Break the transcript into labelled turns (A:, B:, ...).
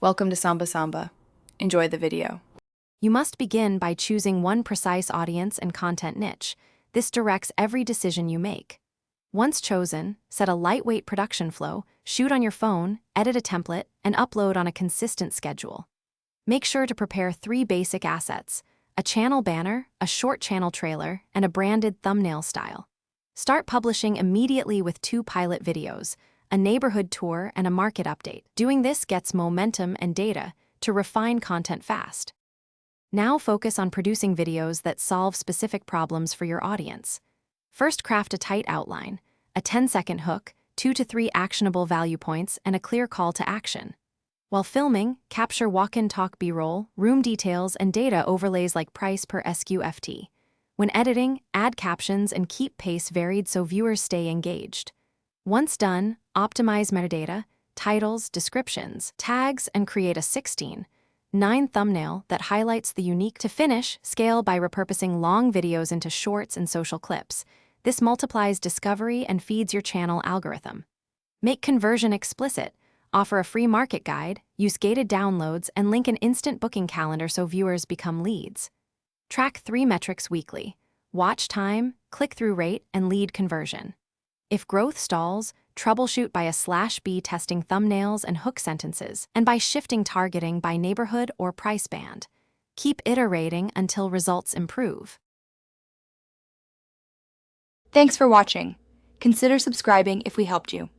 A: Welcome to Samba Samba. Enjoy the video.
B: You must begin by choosing one precise audience and content niche. This directs every decision you make. Once chosen, set a lightweight production flow, shoot on your phone, edit a template, and upload on a consistent schedule. Make sure to prepare 3 basic assets: a channel banner, a short channel trailer, and a branded thumbnail style. Start publishing immediately with 2 pilot videos, a neighborhood tour and a market update. Doing this gets momentum and data to refine content fast. Now focus on producing videos that solve specific problems for your audience. First, craft a tight outline, a 10-second hook, 2 to 3 actionable value points, and a clear call to action. While filming, capture walk-in-talk B-roll, room details, and data overlays like price per SQFT. When editing, add captions and keep pace varied so viewers stay engaged. Once done, optimize metadata, titles, descriptions, tags, and create a 16:9 thumbnail that highlights the unique. To finish, scale by repurposing long videos into shorts and social clips. This multiplies discovery and feeds your channel algorithm. Make conversion explicit. Offer a free market guide, use gated downloads, and link an instant booking calendar so viewers become leads. Track 3 metrics weekly: watch time, click-through rate, and lead conversion. If growth stalls, troubleshoot by /B testing thumbnails and hook sentences, and by shifting targeting by neighborhood or price band. Keep iterating until results improve.
C: Thanks for watching. Consider subscribing if we helped you.